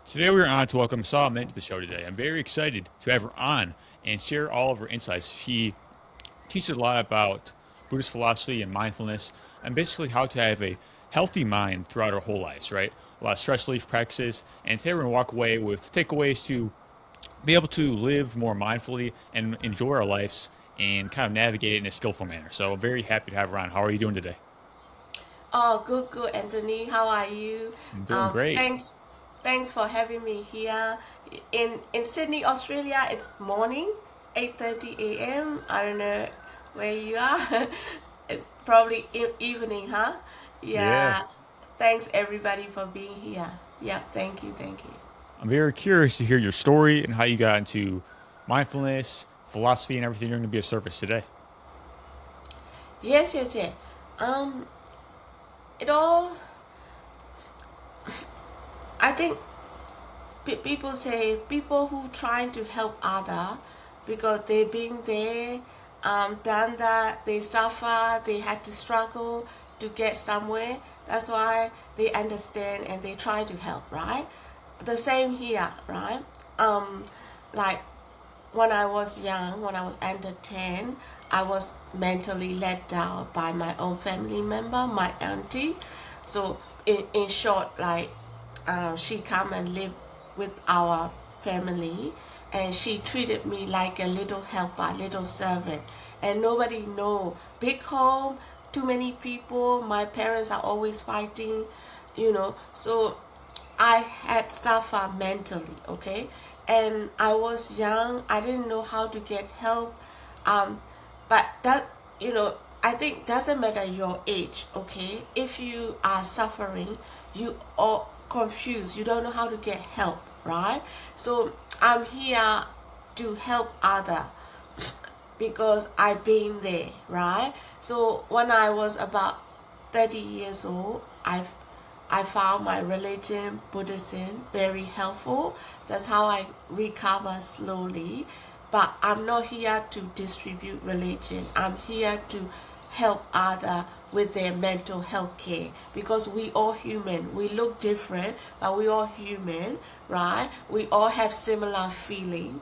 Today we are honored to welcome K Myint to the show today. I'm very excited to have her on and share all of her insights. She teaches a lot about Buddhist philosophy and mindfulness and basically how to have a healthy mind throughout our whole lives, right? A lot of stress relief practices. And today we're going to walk away with takeaways to be able to live more mindfully and enjoy our lives and kind of navigate it in a skillful manner. So I'm very happy to have her on. How are you doing today? Oh, good, good, Anthony. How are you? I'm doing great. Thanks for having me here. In Sydney, Australia, it's morning, 8:30 a.m. I don't know where you are. It's probably evening, huh? Yeah. Yeah. Thanks everybody for being here. Yeah, thank you, thank you. I'm very curious to hear your story and how you got into mindfulness, philosophy, and everything you're going to be of service today. Yes, yes, yeah. Um, it all. I think people say people who trying to help other because they been there, done that, they suffer, they had to struggle to get somewhere. That's why they understand and they try to help, right? The same here, right? um like when I was young, when I was under 10, I was mentally let down by my own family member, my auntie. So in short, like she come and live with our family, and she treated me like a little helper, little servant, and nobody know. Big home, too many people. My parents are always fighting, So I had suffered mentally, okay? And I was young, I didn't know how to get help. Um, but that, I think doesn't matter your age, okay? If you are suffering, you are confused, you don't know how to get help, right? So I'm here to help other because I've been there, right? So when I was about 30 years old, I found my religion, Buddhism, very helpful. That's how I recover slowly. But I'm not here to distribute religion. I'm here to help other with their mental health care because we all human. We look different, but we all human, right? We all have similar feeling,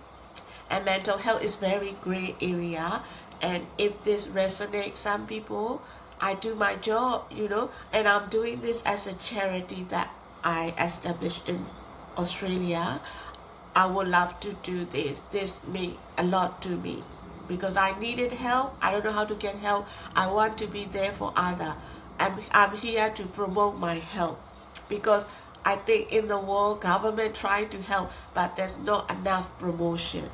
and mental health is very gray area. And if this resonates some people, I do my job, and I'm doing this as a charity that I established in Australia. I would love to do this means a lot to me because I needed help. I don't know how to get help. I want to be there for other. I'm here to promote my help because I think in the world government trying to help, but there's not enough promotion.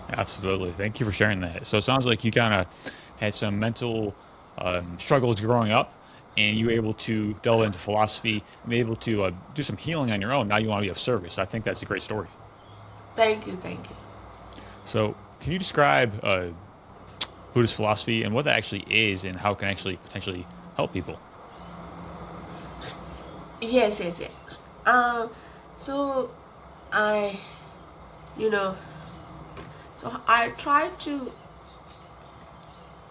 Absolutely. Thank you for sharing that. So it sounds like you kind of had some mental struggles growing up, and you were able to delve into philosophy and be able to do some healing on your own. Now you want to be of service. I think that's a great story. Thank you, thank you. So, can you describe Buddhist philosophy and what that actually is and how it can actually potentially help people? Yes, yes, yes. Um, so I, you know, so I try to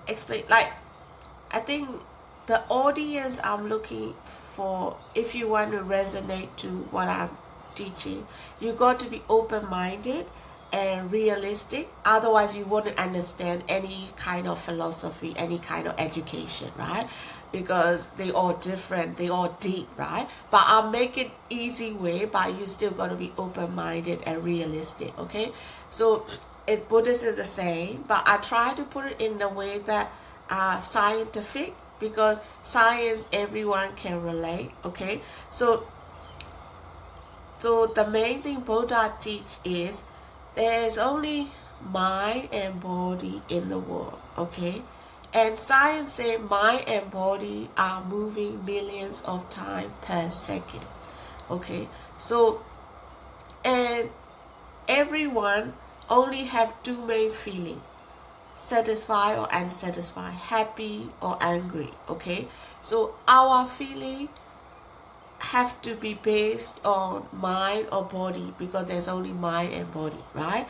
explain. Like, I think the audience I'm looking for, if you want to resonate to what I'm teaching, you got to be open-minded and realistic. Otherwise, you wouldn't understand any kind of philosophy, any kind of education, right? Because they all different, they all deep, right? But I'll make it easy way, but you still got to be open-minded and realistic, okay? So it Buddhist is the same, but I try to put it in a way that scientific, because science everyone can relate, okay? So the main thing Buddha teach is there is only mind and body in the world, okay? And science say mind and body are moving millions of times per second, okay? So, and everyone only have two main feeling: satisfied or unsatisfied, happy or angry, okay? So our feeling have to be based on mind or body because there's only mind and body, right?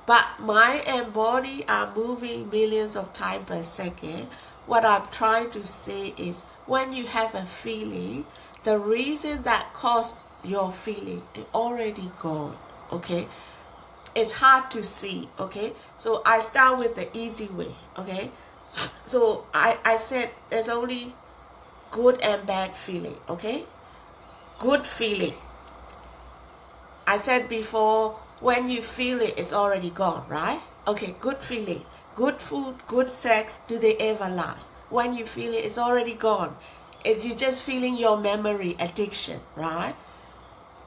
But mind and body are moving millions of times per second. What I'm trying to say is when you have a feeling, the reason that caused your feeling, it already gone, okay? It's hard to see, okay? So I start with the easy way, okay? So I said there's only good and bad feeling, okay? Good feeling. I said before, when you feel it, it's already gone, right? Okay, good feeling. Good food, good sex, do they ever last? When you feel it, it's already gone. You're just feeling your memory addiction, right?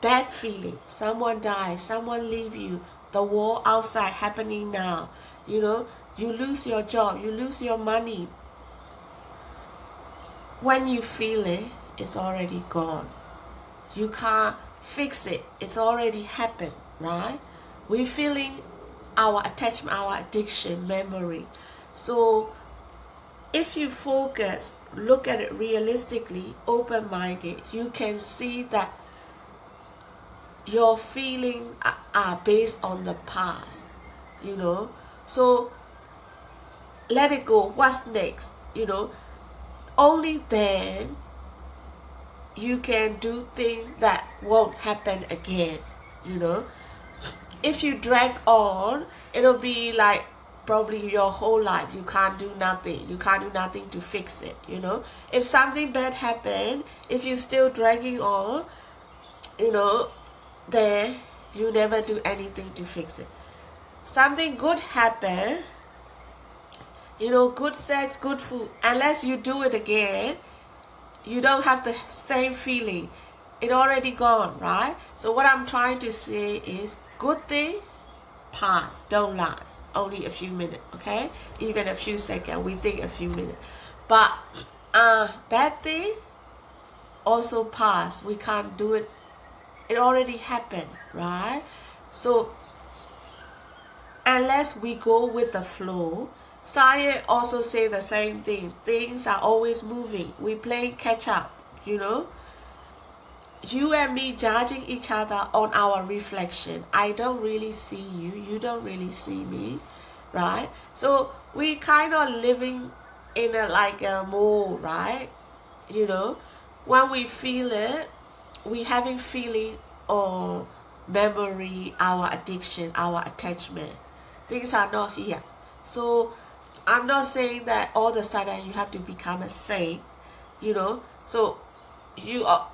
Bad feeling. Someone dies, someone leave you, the war outside happening now. You know, you lose your job, you lose your money. When you feel it, it's already gone. You can't fix it. It's already happened, right? We're feeling our attachment, our addiction, memory. So if you focus, look at it realistically, open-minded, you can see that your feelings are based on the past, you know. So let it go. What's next? You know, only then you can do things that won't happen again, you know. If you drag on, it'll be like probably your whole life. You can't do nothing. You can't do nothing to fix it, you know. If something bad happened, if you're still dragging on, you know, then you never do anything to fix it. Something good happen, you know, good sex, good food, unless you do it again, you don't have the same feeling. It already gone, right? So what I'm trying to say is, good thing pass, don't last. Only a few minutes, okay? Even a few seconds, we think a few minutes. But bad thing also pass. We can't do it. It already happened, right? So unless we go with the flow, science also say the same thing. Things are always moving. We play catch up, you know. You and me judging each other on our reflection. I don't really see you. You don't really see me, right? So we kind of living in a like a mold, right? You know, when we feel it, we having feeling or memory, our addiction, our attachment. Things are not here. So I'm not saying that all of a sudden you have to become a saint, you know. So you are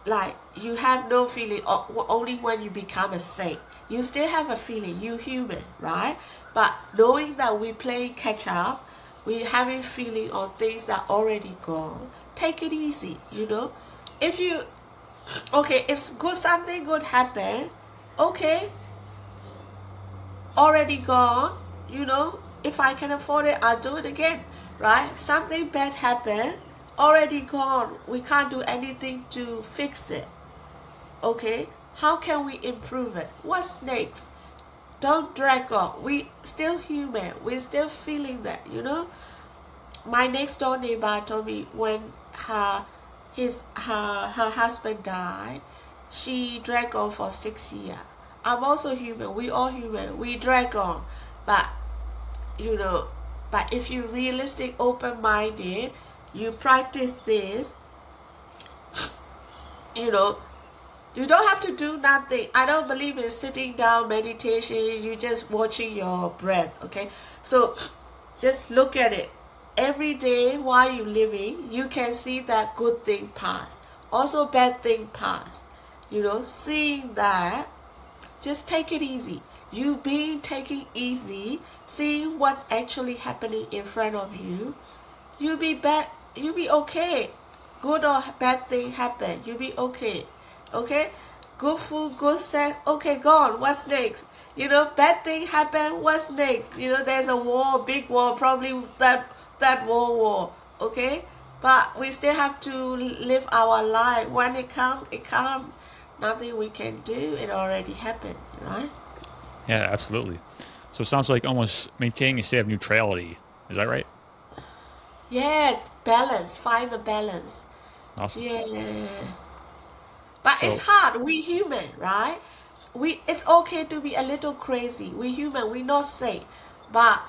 like, you have no feeling only when you become a saint. You still have a feeling, you human, right? But knowing that we playing catch up, we having feeling on things that already gone, take it easy, you know. If you, okay, if good, something good happen, okay, already gone, you know. If I can afford it, I'll do it again, right? Something bad happen, already gone. We can't do anything to fix it. Okay, how can we improve it? What's next? Don't drag on. We still human. We're still feeling that, you know. My next door neighbor told me when her husband died, she dragged on for 6 years. I'm also human. We all human. We drag on, but you know. But if you realistic, open-minded, you practice this, you know, you don't have to do nothing. I don't believe in sitting down meditation. You just watching your breath, okay? So just look at it. Every day while you're living, you can see that good thing pass. Also bad thing pass. You know, seeing that, just take it easy. You being taking easy, seeing what's actually happening in front of you, you'll be okay. Good or bad thing happen, you'll be okay. Okay? Good food, good sex, okay, gone. What's next? You know, bad thing happen, what's next? You know, there's a war, big war, probably that war. Okay? But we still have to live our life. When it comes, it comes. Nothing we can do, it already happened, right? Yeah, absolutely. So it sounds like almost maintaining a state of neutrality. Is that right? Yeah, balance. Find the balance. Awesome. Yeah. But it's So, hard. We human, right? It's okay to be a little crazy. We human. We not safe. But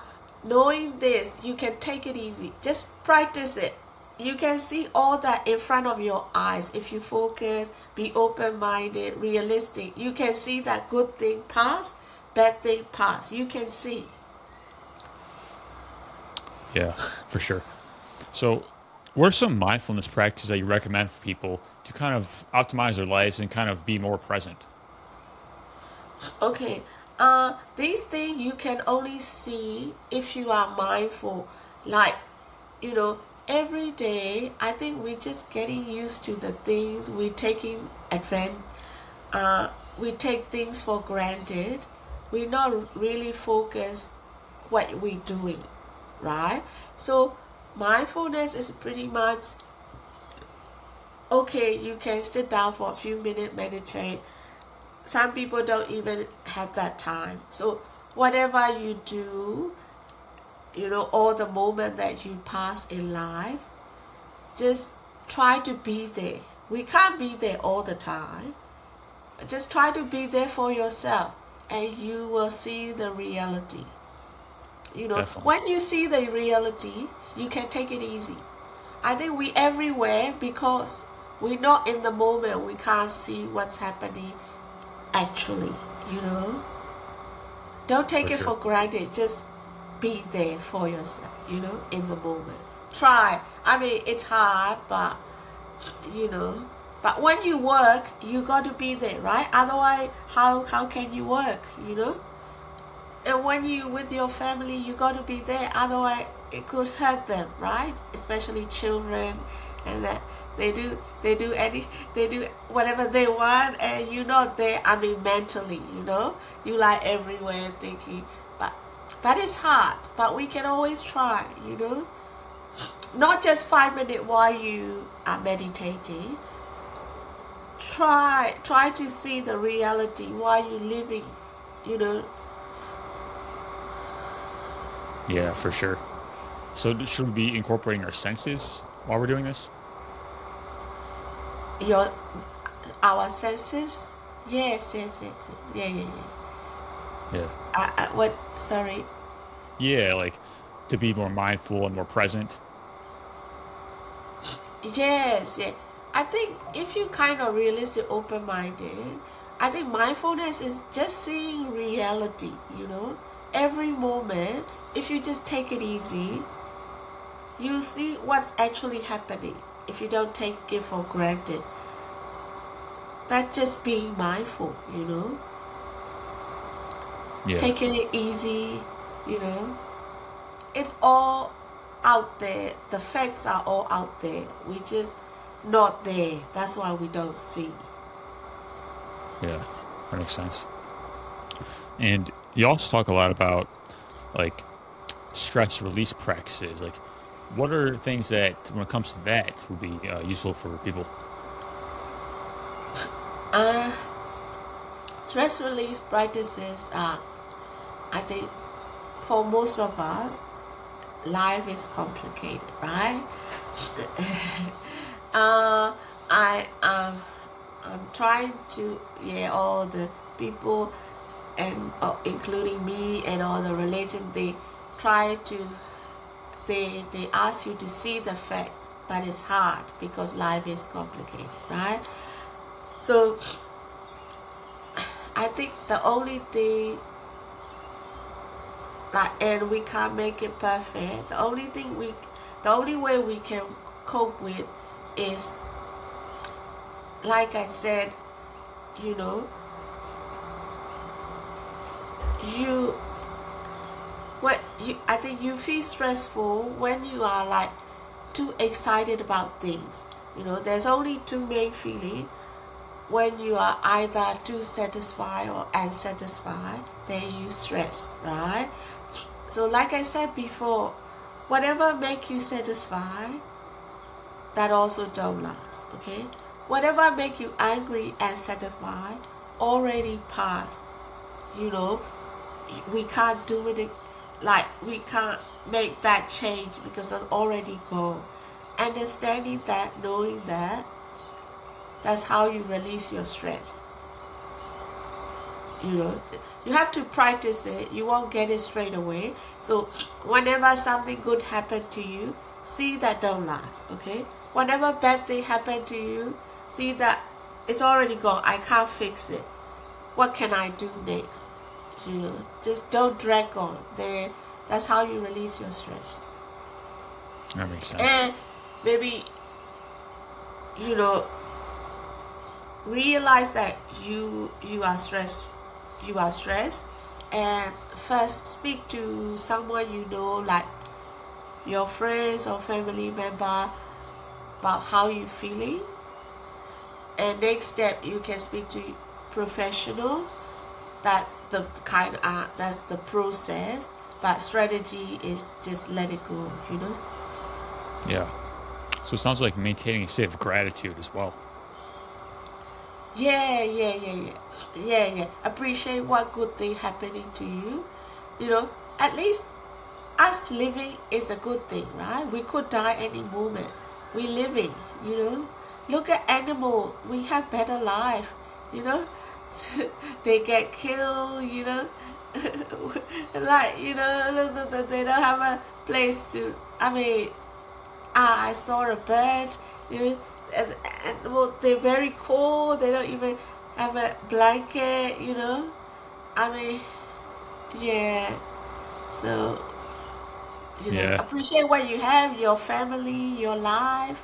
knowing this, you can take it easy. Just practice it. you can see all that in front of your eyes. If you focus, be open-minded, realistic, you can see that good thing pass, bad thing pass. You can see. Yeah, for sure. So, what are some mindfulness practices that you recommend for people to kind of optimize their lives and kind of be more present? Okay, these things you can only see if you are mindful. Like, you know, every day, I think we're just getting used to the things we're taking advantage. We take things for granted. We're not really focused what we're doing, right? So mindfulness is pretty much okay. You can sit down for a few minutes, meditate. Some people don't even have that time. So whatever you do, all the moment that you pass in life, just try to be there. We can't be there all the time. Just try to be there for yourself, and you will see the reality. Definitely. When you see the reality, you can take it easy. I think we everywhere because we're not in the moment. We can't see what's happening actually. You know, don't take For it sure. for granted. Just be there for yourself. In the moment. Try. I mean, it's hard, but you know. But when you work, you got to be there, right? Otherwise, how can you work? And when you with your family, you got to be there. Otherwise, it could hurt them, right? Especially children, and that they do whatever they want, and you're not there. I mean, mentally, you like everywhere thinking, but it's hard. But we can always try, not just 5 minutes while you are meditating. Try to see the reality while you're living, you know Yeah, for sure. So, should we be incorporating our senses while we're doing this? your our senses. Yes. Yeah. Yeah. What, sorry. Yeah, like to be more mindful and more present. Yes, yeah. I think if you kind of realistic, open-minded, I think mindfulness is just seeing reality. Every moment. If you just take it easy, you see what's actually happening. If you don't take it for granted, that's just being mindful. Yeah. Taking it easy. You know, it's all out there. The facts are all out there. We just not there. That's why we don't see. Yeah. That makes sense. And you also talk a lot about like stress release practices. Like, what are things that, when it comes to that, would be useful for people? Uh, Stress release practices are, I think, for most of us, life is complicated, right? uh, I'm trying to, yeah, all the people, and including me and all the religion, they try to, they ask you to see the fact, but it's hard because life is complicated, right? So I think the only thing, like, and we can't make it perfect. The only way we can cope with is, like I said, you know, you I think you feel stressful when you are like too excited about things. There's only two main feelings. When you are either too satisfied or unsatisfied, then you stress, right? So like I said before, whatever make you satisfied, that also don't last, okay? Whatever make you angry and satisfied already passed. You know, we can't do it, like we can't make that change because it's already gone. Understanding that, knowing that, that's how you release your stress. You have to practice it. You won't get it straight away. So whenever something good happens to you, see that don't last, okay? Whenever bad thing happen to you, see that it's already gone. I can't fix it. What can I do next? You know, just don't drag on. That's how you release your stress. That makes sense. And maybe, you know, realize that you are stressed. You are stressed, and first speak to someone you know, like your friends or family member, about how you feeling. And next step, you can speak to professional. That's the that's the process. But strategy is just let it go, you know. Yeah. So it sounds like maintaining a state of gratitude as well. Yeah. Appreciate what good thing happening to you. You know, at least us living is a good thing, right? We could die any moment. We living, you know. Look at animal. We have better life, you know. They get killed, you know. Like, you know, they don't have a place to. I mean, I saw a bird, you know, and well, they're very cold. They don't even have a blanket, you know. I mean, yeah. So, you know, Yeah. appreciate what you have, your family, your life,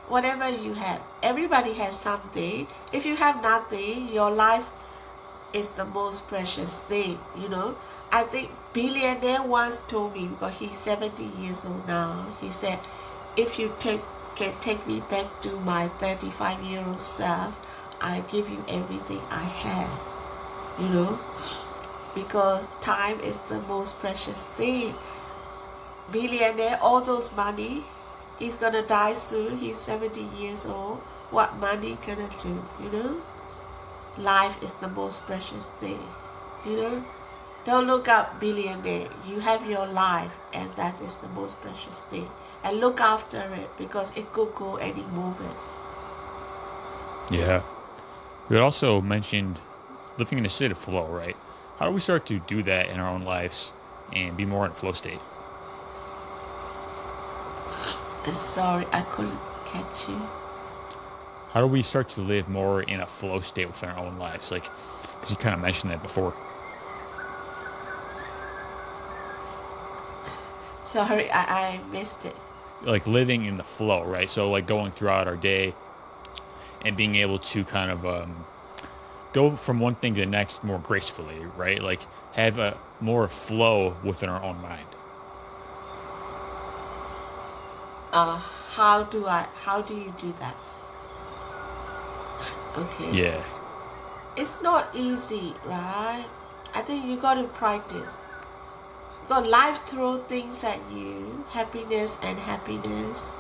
whatever you have. Everybody has something. If you have nothing, your life is the most precious thing, you know. I think billionaire once told me, because he's 70 years old now, he said, if you can take me back to my 35-year-old self, I give you everything I have, you know, because time is the most precious thing. Billionaire, all those money, he's gonna die soon, he's 70 years old. What money gonna do, you know? Life is the most precious thing, you know? Don't look up billionaire. You have your life, and that is the most precious thing. And look after it, because it could go any moment. Yeah. We had also mentioned living in a state of flow, right? How do we start to do that in our own lives and be more in flow state? Sorry, I couldn't catch you. How do we start to live more in a flow state within our own lives? Like, because you kind of mentioned that before. Sorry, I missed it. Like living in the flow, right? So, like going throughout our day and being able to kind of go from one thing to the next more gracefully, right? Like have a more flow within our own mind. How do you do that? Okay. Yeah. It's not easy, right? I think you got to practice. Because life throw things at you, happiness and happiness,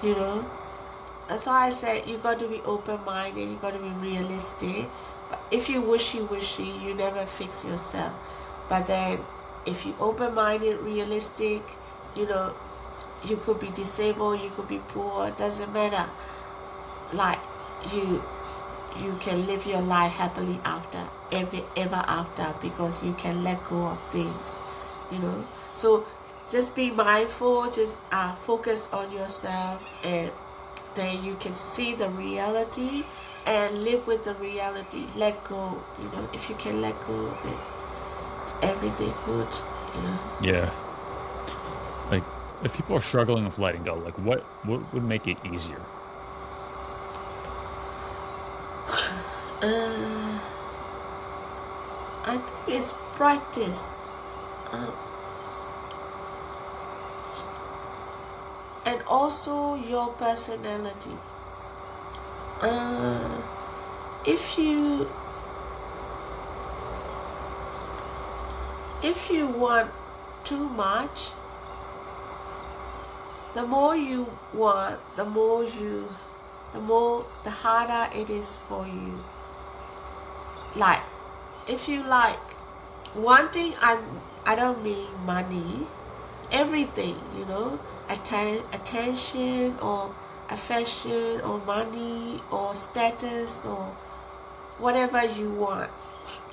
you know. That's why I said you got to be open-minded, you got to be realistic. But if you wishy-wishy, you never fix yourself. But then if you open-minded, realistic, you know, you could be disabled, you could be poor, doesn't matter. Like you can live your life happily ever after, because you can let go of things, you know. So just be mindful, just focus on yourself, and then you can see the reality and live with the reality. Let go, you know. If you can let go, then it's everything good, you know. Yeah. Like if people are struggling with letting go, like what would make it easier? I think it's practice. Uh, and also your personality. Uh, if you want too much, the more you want, the harder it is for you. Like, if you like wanting, I don't mean money, everything, you know, attention or affection or money or status or whatever you want,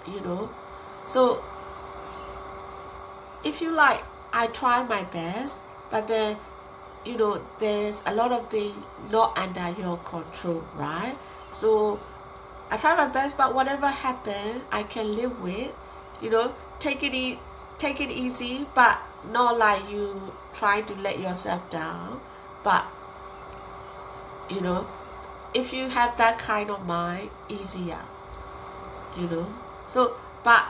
you know. So if you like, I try my best, but then there's a lot of things not under your control, right? So I try my best, but whatever happens, I can live with. You know, take it easy, but not like you trying to let yourself down. But you know, if you have that kind of mind, easier. You know, so but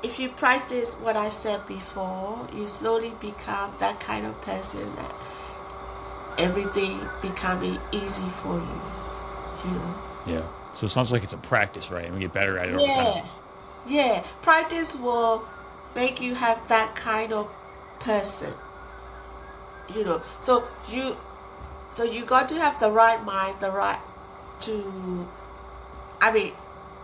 if you practice what I said before, you slowly become that kind of person that everything becoming easy for you. You know. Yeah. So it sounds like it's a practice, right? And we get better at it over time. Yeah, yeah. Practice will make you have that kind of person. You know. So you got to have the right mind, the right to. I mean,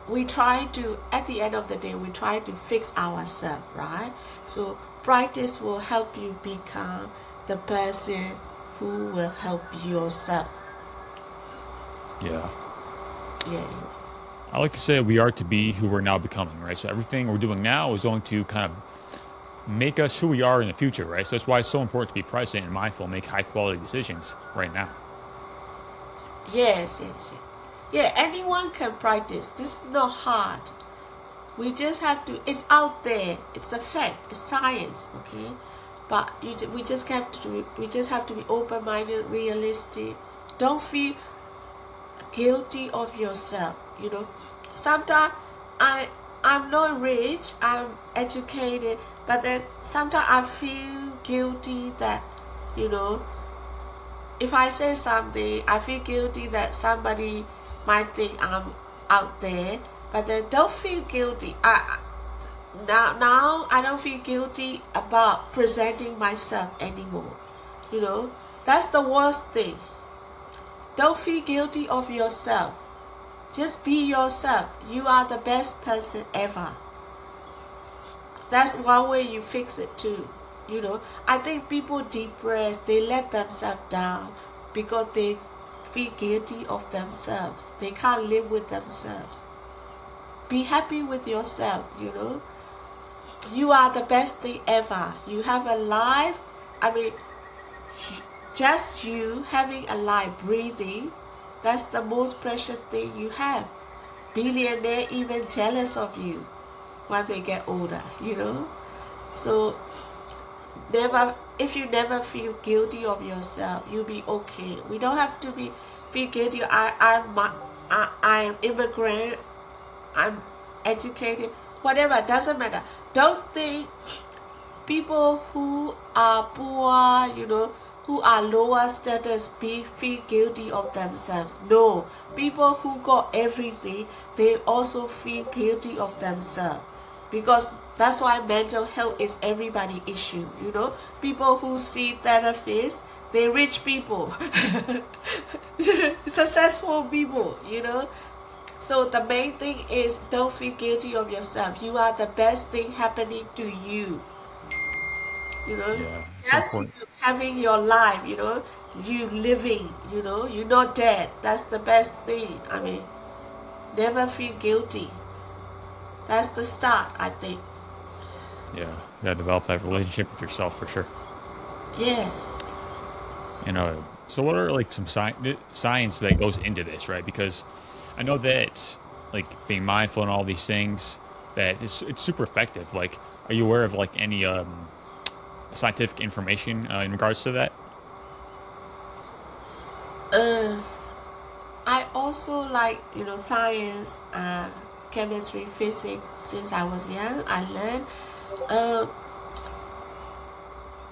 we try to at the end of the day we try to fix ourselves, right? So practice will help you become the person who will help yourself. Yeah. Yeah. I like to say we are to be who we're now becoming, right? So everything we're doing now is going to kind of make us who we are in the future, right? So that's why it's so important to be present and mindful, and make high quality decisions right now. Yes, yes, yes. Yeah, anyone can practice. This is not hard. We just have to. It's out there. It's a fact. It's science. Okay, but we just have to be open-minded, realistic. Don't feel guilty of yourself. You know, sometimes I'm not rich. I'm educated, but then sometimes I feel guilty that you know if I say something, I feel guilty that somebody might think I'm out there. But then don't feel guilty. Now I don't feel guilty about presenting myself anymore. You know, that's the worst thing. Don't feel guilty of yourself. Just be yourself. You are the best person ever. That's one way you fix it too. You know, I think people depressed, they let themselves down because they feel guilty of themselves. They can't live with themselves. Be happy with yourself, you know. You are the best thing ever. You have a life. I mean, just you having a life, breathing, that's the most precious thing you have. Billionaire even jealous of you when they get older, you know. So never, if you never feel guilty of yourself, you'll be okay. We don't have to feel guilty. I'm immigrant. I'm educated. Whatever, doesn't matter. Don't think people who are poor, you know, who are lower status, feel guilty of themselves. No, people who got everything, they also feel guilty of themselves, because that's why mental health is everybody's issue. You know, people who see therapists, they rich people, successful people. You know, so the main thing is don't feel guilty of yourself. You are the best thing happening to you. You know, Yeah. It's that's you important. having your life. You know, you living. You know, you're not dead. That's the best thing. I mean, never feel guilty. That's the start, I think. Yeah. You gotta develop that relationship with yourself for sure. Yeah. And so what are like some science that goes into this, right? Because I know that like being mindful and all these things, that it's super effective. Like, are you aware of like any scientific information in regards to that? Uh, I also like, science, chemistry, physics. Since I was young, I learned. Uh,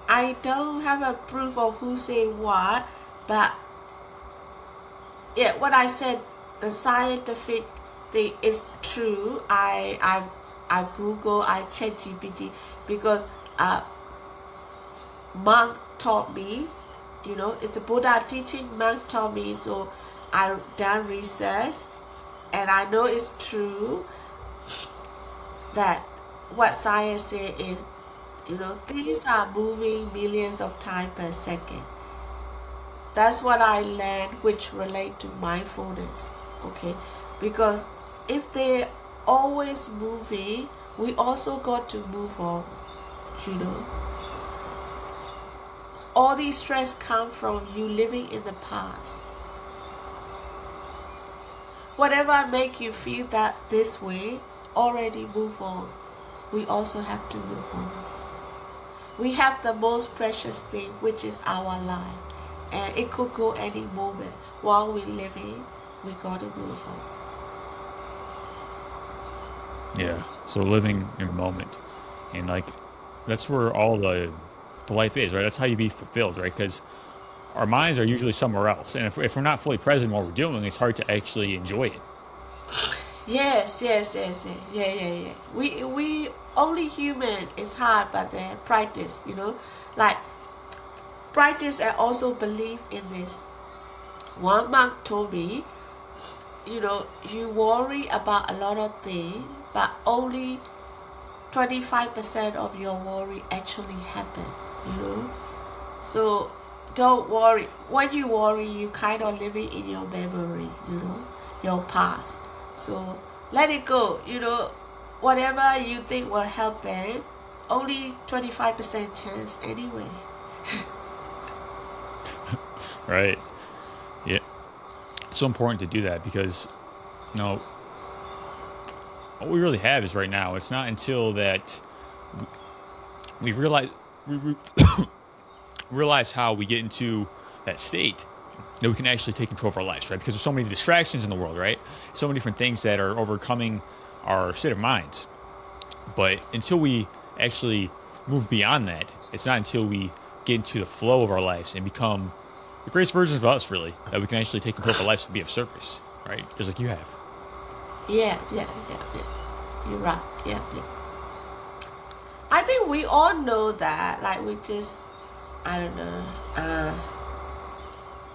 I don't have a proof of who say what, but yeah, what I said, the scientific thing is true. I Google, I check GPT because monk taught me. It's a Buddha teaching. Monk taught me, so I done research, and I know it's true that what science says is, things are moving millions of times per second. That's what I learned, which relate to mindfulness. Okay, because if they always moving, we also got to move on. You know. all these stress come from you living in the past. Whatever make you feel that this way, already move on. We also have to move on. We have the most precious thing, which is our life. And it could go any moment. While we're living, we gotta move on. Yeah. So living in the moment, and like that's where all the life is, right? That's how you be fulfilled, right? Because our minds are usually somewhere else, and if we're not fully present in what we're doing, it's hard to actually enjoy it. Yes. Yeah. We only human is hard, but then practice, like practice and also believe in this. One monk told me, you worry about a lot of things, but only 25% of your worry actually happen. So don't worry. When you worry, you kind of living in your memory, your past. So let it go. Whatever you think will happen, only 25% chance anyway. Right. Yeah. It's so important to do that because, what we really have is right now. It's not until that we realize we realize how we get into that state that we can actually take control of our lives, right? Because there's so many distractions in the world, right? So many different things that are overcoming our state of minds. But until we actually move beyond that, it's not until we get into the flow of our lives and become the greatest versions of us, really, that we can actually take control of our lives and be of service, right? Just like you have. Yeah. You're right. Yeah. I think we all know that, like we just, I don't know,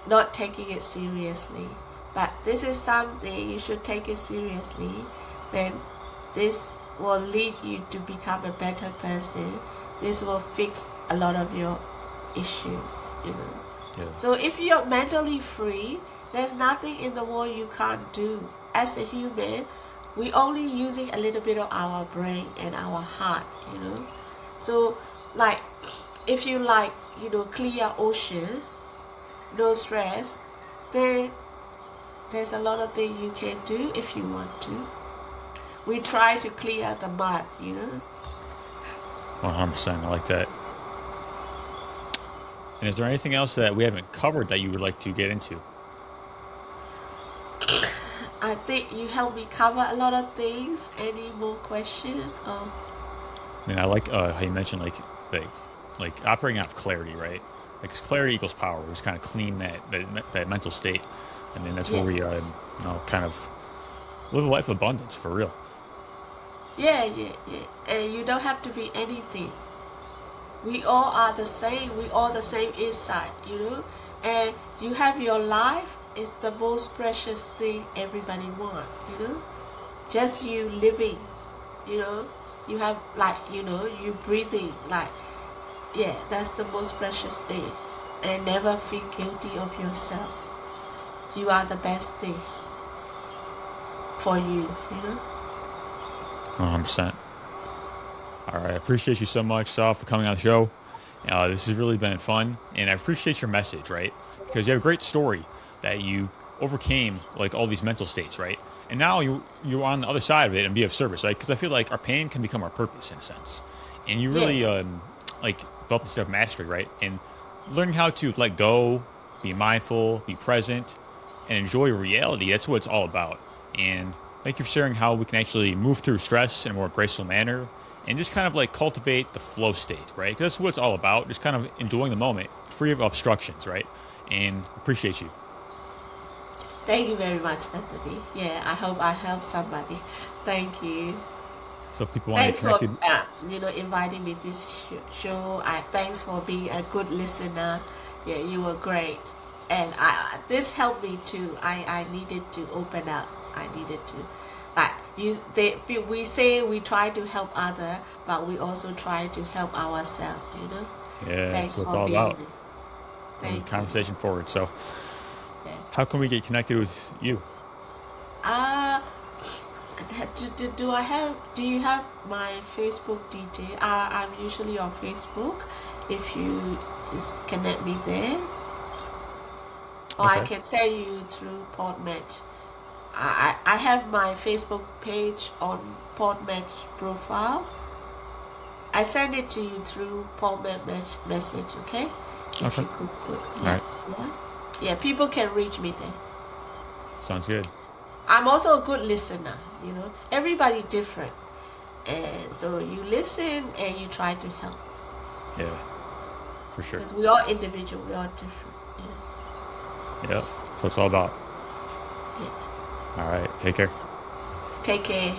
not taking it seriously. But this is something you should take it seriously. Then this will lead you to become a better person. This will fix a lot of your issue. Yeah. So if you're mentally free, there's nothing in the world you can't do. As a human, we only using a little bit of our brain and our heart. So like if you clear ocean, no stress, then there's a lot of things you can do if you want to. We try to clear the mud. 100%. I like that. And is there anything else that we haven't covered that you would like to get into? I think you helped me cover a lot of things. Any more questions? I mean, I like how you mentioned like operating out of clarity, right? Like 'cause clarity equals power. We just kind of clean that mental state, and then that's where we kind of live a life of abundance for real. Yeah. And you don't have to be anything. We all are the same. We all the same inside, And you have your life is the most precious thing everybody want. Just you living, You have you breathing, that's the most precious thing. And never feel guilty of yourself. You are the best thing for you. 100%. All right. I appreciate you so much, Sal, for coming on the show. This has really been fun, and I appreciate your message, right? Because you have a great story that you overcame like all these mental states, right? And now you're on the other side of it and be of service, right? Because I feel like our pain can become our purpose in a sense, and you really Yes. develop this state of mastery, right? And learning how to let go, be mindful, be present, and enjoy reality. That's what it's all about. And thank you for sharing how we can actually move through stress in a more graceful manner and just kind of like cultivate the flow state, right? 'Cause that's what it's all about. Just kind of enjoying the moment, free of obstructions, right? And appreciate you. Thank you very much, Anthony. Yeah, I hope I helped somebody. Thank you. So if people want to get Thanks for connected, inviting me this show. Thanks for being a good listener. Yeah, you were great, and this helped me too. I needed to open up. I needed to, we say we try to help other, but we also try to help ourselves. yeah, Thanks that's what it's for all being about. there. Moving Thank the you. conversation forward. So Yeah. how can we get connected with you? Uh, do I have? Do you have my Facebook detail? I'm usually on Facebook, if you just connect me there. Or I Okay. can send you through Podmatch. I have my Facebook page on Podmatch profile. I send it to you through Podmatch message, okay? If Okay. you could put, All yeah, right. yeah. Yeah, people can reach me there. Sounds good. I'm also a good listener, you know. Everybody different. And so you listen and you try to help. Yeah, for sure. Because we are individual, we are different. Yep. So it's all about. Yeah. All right. Take care. Take care.